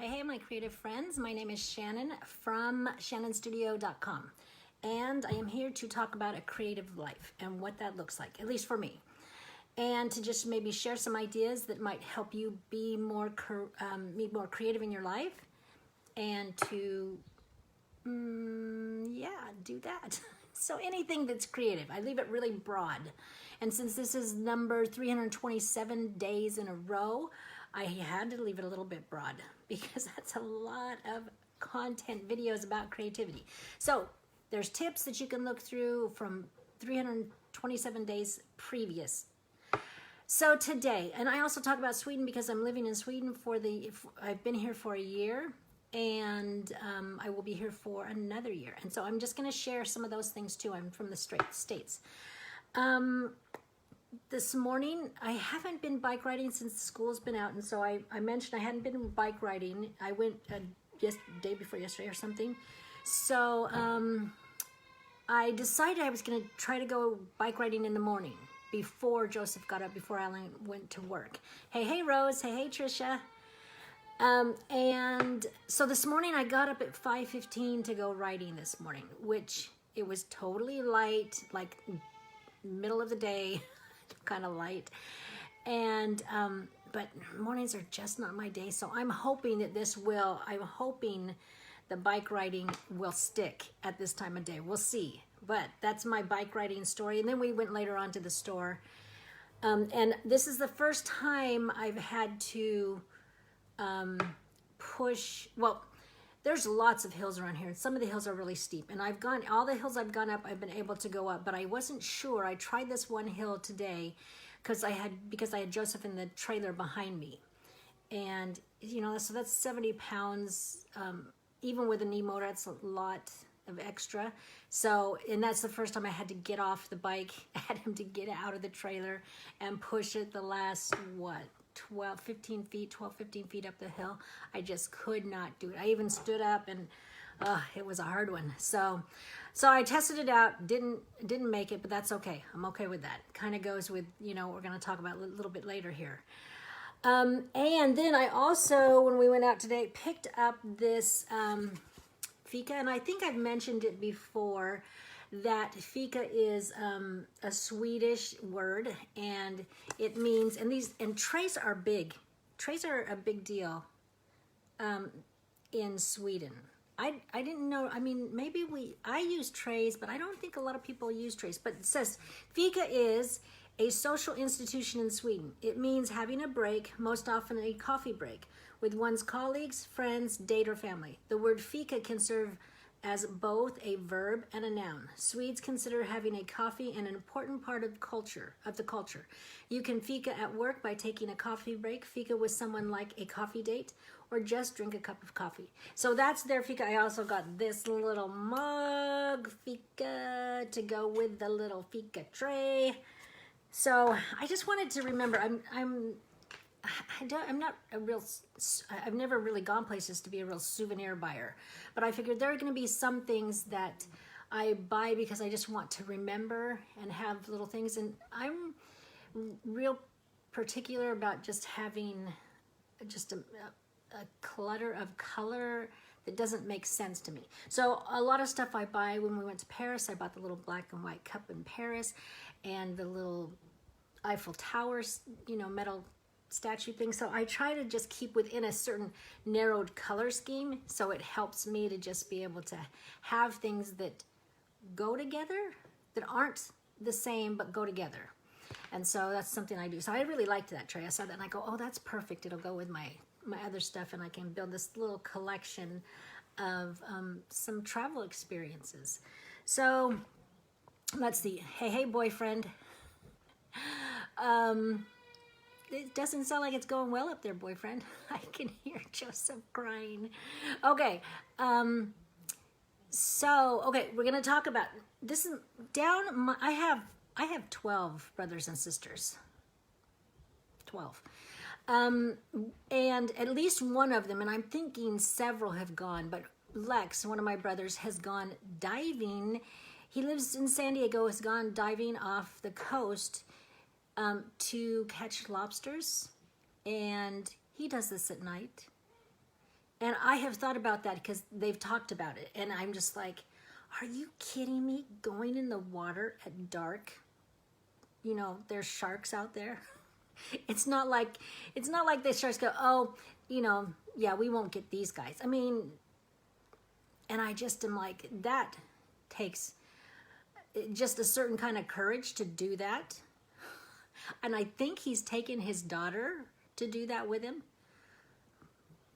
Hey, my creative friends. My name is Shannon from shannonstudio.com. And I am here to talk about a creative life and what that looks like, at least for me. And to just maybe share some ideas that might help you be more creative in your life and to, do that. So anything that's creative, I leave it really broad. And since this is number 327 days in a row, I had to leave it a little bit broad because that's a lot of content videos about creativity. So there's tips that you can look through from 327 days previous. So today, and I also talk about Sweden because I'm living in Sweden I've been here for a year, and I will be here for another year. And so I'm just going to share some of those things too. I'm from the States. This morning, I haven't been bike riding since school's been out, and so I mentioned I hadn't been bike riding. I went day before yesterday or something. So I decided I was going to try to go bike riding in the morning before Joseph got up, before Alan went to work. Hey, Rose. Hey, Trisha. And so this morning I got up at 5:15 to go riding this morning, which it was totally light, like middle of the day, kind of light. And, but mornings are just not my day. So I'm hoping that I'm hoping the bike riding will stick at this time of day. We'll see. But that's my bike riding story. And then we went later on to the store. And this is the first time I've had to there's lots of hills around here, and some of the hills are really steep, and all the hills I've gone up, I've been able to go up, but I wasn't sure. I tried this one hill today because I had Joseph in the trailer behind me, and so that's 70 pounds, even with a knee motor, that's a lot of extra. So, and that's the first time I had to get off the bike, I had him to get out of the trailer and push it the last, 15 feet up the hill. I just could not do it. I even stood up, and it was a hard one. So I tested it out, didn't make it, but that's okay. I'm okay with that. Kind of goes with, what we're going to talk about a little bit later here. And then I also, when we went out today, picked up this fika, and I think I've mentioned it before, that fika is a Swedish word, and it means, and trays are big. Trays are a big deal in Sweden. I didn't know, maybe I use trays, but I don't think a lot of people use trays. But it says, fika is a social institution in Sweden. It means having a break, most often a coffee break, with one's colleagues, friends, date, or family. The word fika can serve as both a verb and a noun. Swedes consider having a coffee an important part of the culture. You can fika at work by taking a coffee break, fika with someone like a coffee date, or just drink a cup of coffee. So that's their fika. I also got this little mug fika to go with the little fika tray. So I just wanted to remember, I've never really gone places to be a real souvenir buyer, but I figured there are going to be some things that I buy because I just want to remember and have little things, and I'm real particular about just having just a clutter of color that doesn't make sense to me. So a lot of stuff I buy, when we went to Paris, I bought the little black and white cup in Paris, and the little Eiffel Towers, metal statue thing. So I try to just keep within a certain narrowed color scheme, so it helps me to just be able to have things that go together, that aren't the same but go together. And so that's something I do. So I really liked that tray. I saw that and I go, oh, that's perfect. It'll go with my other stuff, and I can build this little collection of some travel experiences. So let's see. Hey, boyfriend. It doesn't sound like it's going well up there, boyfriend. I can hear Joseph crying. Okay. We're going to talk about this. Is down. I have 12 brothers and sisters. 12. And at least one of them, and I'm thinking several have gone, but Lex, one of my brothers, has gone diving. He lives in San Diego, has gone diving off the coast to catch lobsters, and he does this at night. And I have thought about that because they've talked about it. And I'm just like, are you kidding me? Going in the water at dark? You know, there's sharks out there. It's not like the sharks go, oh, you know, yeah, we won't get these guys. I mean, and I just am like, that takes just a certain kind of courage to do that. And I think he's taken his daughter to do that with him.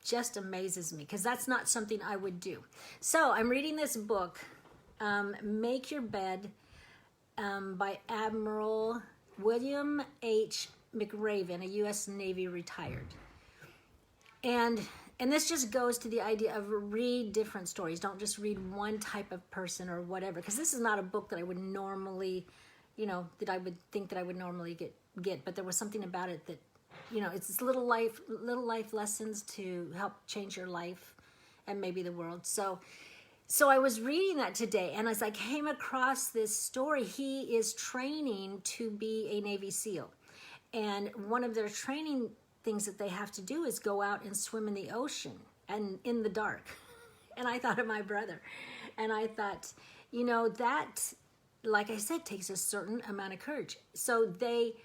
Just amazes me, because that's not something I would do. So I'm reading this book, Make Your Bed, by Admiral William H. McRaven, a U.S. Navy retired. And this just goes to the idea of read different stories. Don't just read one type of person or whatever, because this is not a book that I would normally, you know, that I would think that I would normally get. But there was something about it that, you know, it's little life lessons to help change your life and maybe the world. So I was reading that today, and as I came across this story, he is training to be a Navy SEAL. And one of their training things that they have to do is go out and swim in the ocean and in the dark. And I thought of my brother. And I thought, you know, that, like I said, takes a certain amount of courage. So they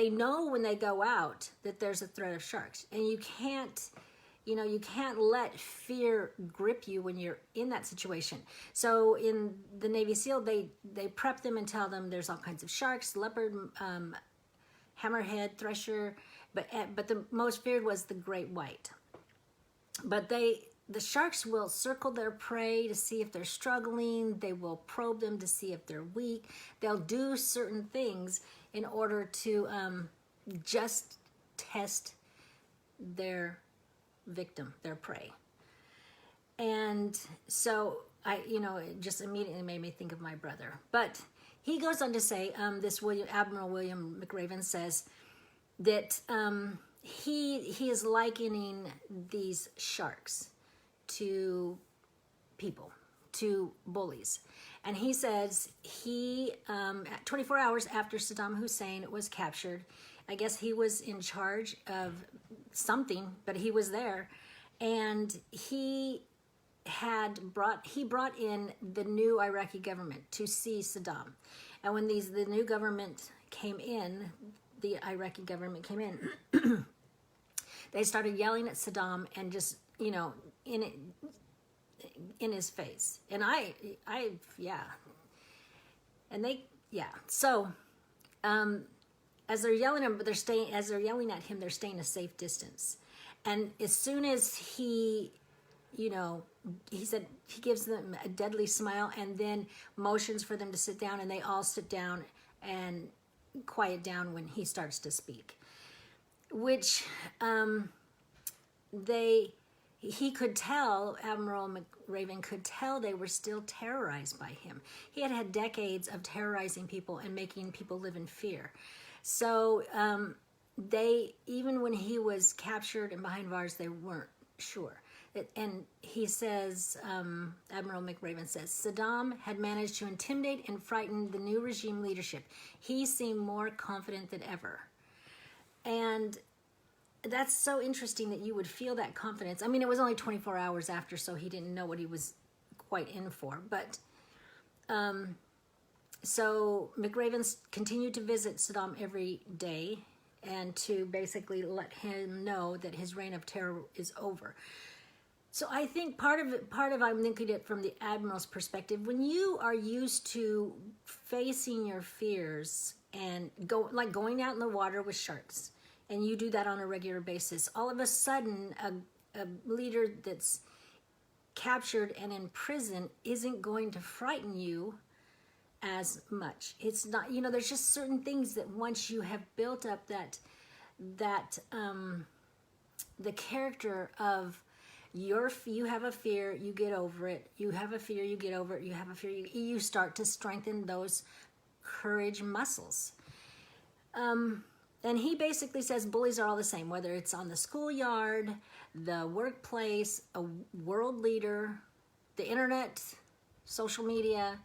know when they go out that there's a threat of sharks. And you can't let fear grip you when you're in that situation. So in the Navy SEAL, they prep them and tell them there's all kinds of sharks, leopard, hammerhead, thresher, but the most feared was the great white. But the sharks will circle their prey to see if they're struggling. They will probe them to see if they're weak. They'll do certain things in order to just test their victim, their prey. And so it just immediately made me think of my brother. But he goes on to say, Admiral William McRaven says that he is likening these sharks to people, to bullies. And he says 24 hours after Saddam Hussein was captured, I guess he was in charge of something, but he was there, and he brought in the new Iraqi government to see Saddam. And when the new government came in, the Iraqi government came in, they started yelling at Saddam and just, you know, in his face. And So, as they're yelling at him, they're staying a safe distance. And as soon as he said he gives them a deadly smile and then motions for them to sit down, and they all sit down and quiet down when he starts to speak, which he could tell, Admiral McRaven could tell they were still terrorized by him. He had had decades of terrorizing people and making people live in fear. So even when he was captured and behind bars, they weren't sure. And he says, Admiral McRaven says, Saddam had managed to intimidate and frighten the new regime leadership. He seemed more confident than ever. And that's so interesting that you would feel that confidence. I mean, it was only 24 hours after, so he didn't know what he was quite in for. But so McRaven continued to visit Saddam every day and to basically let him know that his reign of terror is over. So I think part of I'm looking at it from the Admiral's perspective. When you are used to facing your fears and going out in the water with sharks, and you do that on a regular basis, all of a sudden a leader that's captured and in prison isn't going to frighten you as much. It's not, there's just certain things that once you have built up that the character of you have a fear, you get over it. You have a fear, you get over it. You have a fear, you start to strengthen those courage muscles. And he basically says bullies are all the same, whether it's on the schoolyard, the workplace, a world leader, the internet, social media,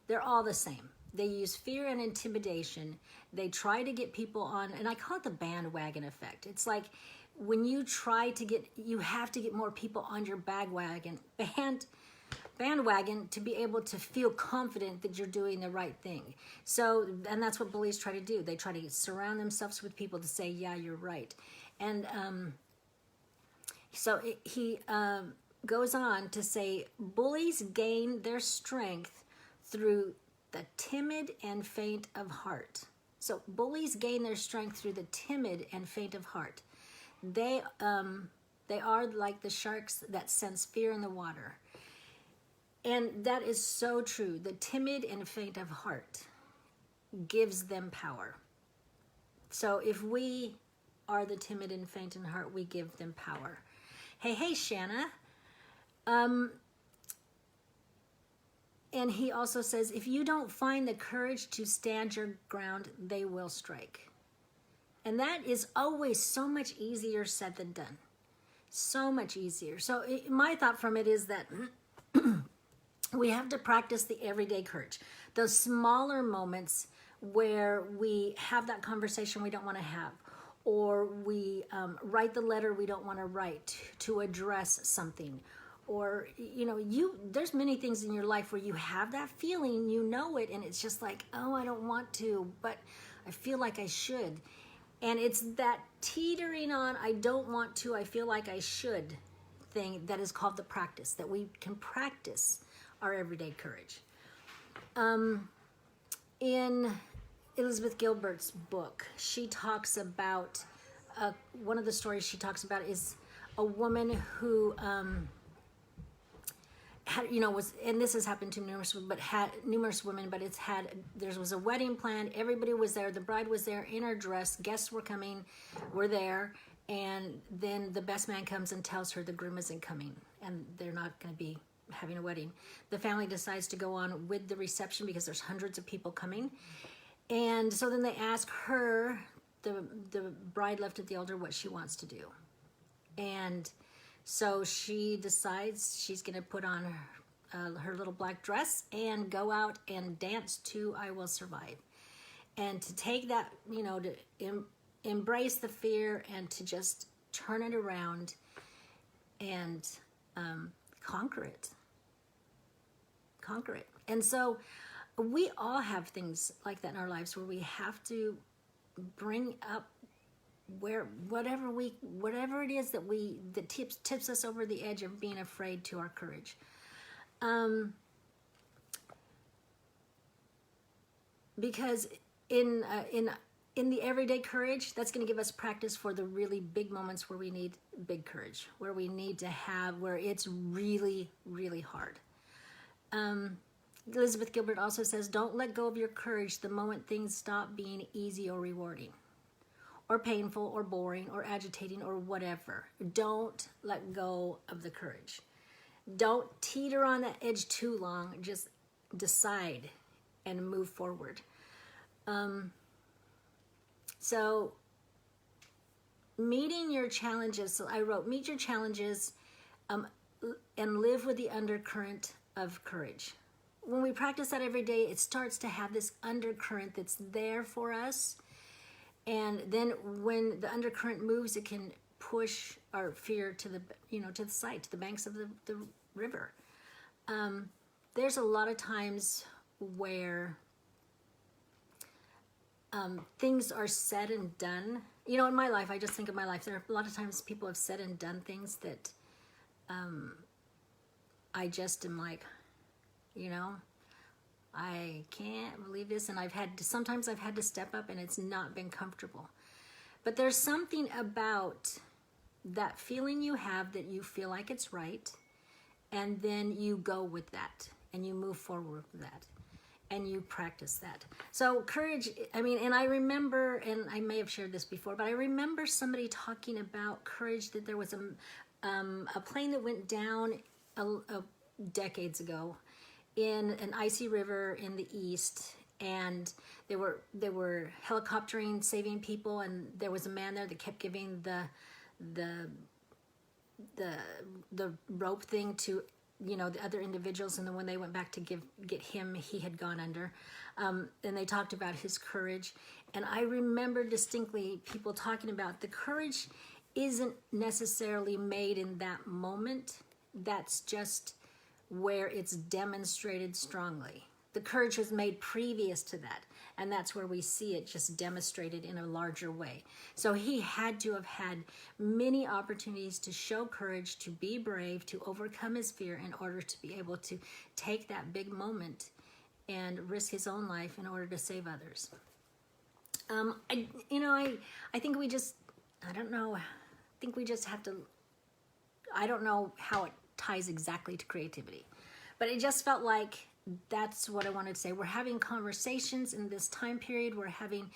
they're all the same. They use fear and intimidation. They try to get people on, and I call it the bandwagon effect. It's like when you try to get, you have to get more people on your bandwagon to be able to feel confident that you're doing the right thing. So, and that's what bullies try to do. They try to surround themselves with people to say, yeah, you're right. And he goes on to say, bullies gain their strength through the timid and faint of heart. So bullies gain their strength through the timid and faint of heart. They are like the sharks that sense fear in the water. And that is so true. The timid and faint of heart gives them power. So if we are the timid and faint in heart, we give them power. Hey, Shannon. And he also says, if you don't find the courage to stand your ground, they will strike. And that is always so much easier said than done. So much easier. So my thought from it is that we have to practice the everyday courage. Those smaller moments where we have that conversation we don't want to have, or we write the letter we don't want to write to address something. Or, there's many things in your life where you have that feeling, you know it, and it's just like, oh, I don't want to, but I feel like I should. And it's that teetering on, I don't want to, I feel like I should thing that is called the practice, that we can practice our everyday courage. In Elizabeth Gilbert's book, she talks about, one of the stories she talks about is a woman who and this has happened to numerous women, but there was a wedding planned, everybody was there, the bride was there in her dress, guests were there, and then the best man comes and tells her the groom isn't coming, and they're not going to be having a wedding. The family decides to go on with the reception because there's hundreds of people coming, and so then they ask her, the bride left at the altar, what she wants to do. And so she decides she's going to put on her little black dress and go out and dance to I Will Survive. And to take that, to embrace the fear and to just turn it around and conquer it. And so we all have things like that in our lives where we have to bring up whatever it is that tips us over the edge of being afraid to our courage. Because in the everyday courage, that's going to give us practice for the really big moments where we need big courage, where it's really, really hard. Elizabeth Gilbert also says, don't let go of your courage the moment things stop being easy or rewarding, or painful, or boring, or agitating, or whatever. Don't let go of the courage. Don't teeter on that edge too long. Just decide and move forward. So, meeting your challenges. So I wrote, meet your challenges and live with the undercurrent of courage. When we practice that every day, it starts to have this undercurrent that's there for us. And then when the undercurrent moves, it can push our fear to the side, to the banks of the river. There's a lot of times where things are said and done. In my life, I just think of my life. There are a lot of times people have said and done things that I just am like, I can't believe this, and sometimes I've had to step up, and it's not been comfortable. But there's something about that feeling you have that you feel like it's right, and then you go with that, and you move forward with that, and you practice that. So courage, and I remember, and I may have shared this before, but I remember somebody talking about courage, that there was a plane that went down decades ago in an icy river in the east, and they were helicoptering, saving people, and there was a man there that kept giving the rope thing to the other individuals, and then when they went back to get him, he had gone under, and they talked about his courage. And I remember distinctly people talking about the courage isn't necessarily made in that moment. That's just where it's demonstrated strongly. The courage was made previous to that, and that's where we see it just demonstrated in a larger way. So he had to have had many opportunities to show courage, to be brave, to overcome his fear in order to be able to take that big moment and risk his own life in order to save others. I think we just, I don't know, I think we just have to, I don't know how it ties exactly to creativity, but it just felt like that's what I wanted to say. We're having conversations in this time period. We're having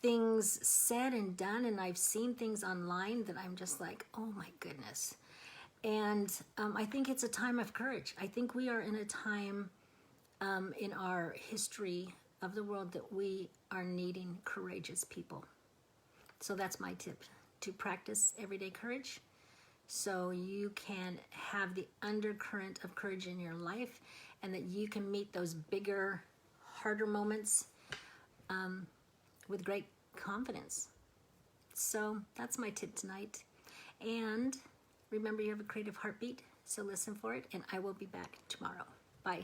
things said and done, and I've seen things online that I'm just like, oh my goodness. And I think it's a time of courage. I think we are in a time in our history of the world that we are needing courageous people. So that's my tip, to practice everyday courage so you can have the undercurrent of courage in your life, and that you can meet those bigger, harder moments with great confidence. So that's my tip tonight. And remember, you have a creative heartbeat, so listen for it, and I will be back tomorrow. Bye.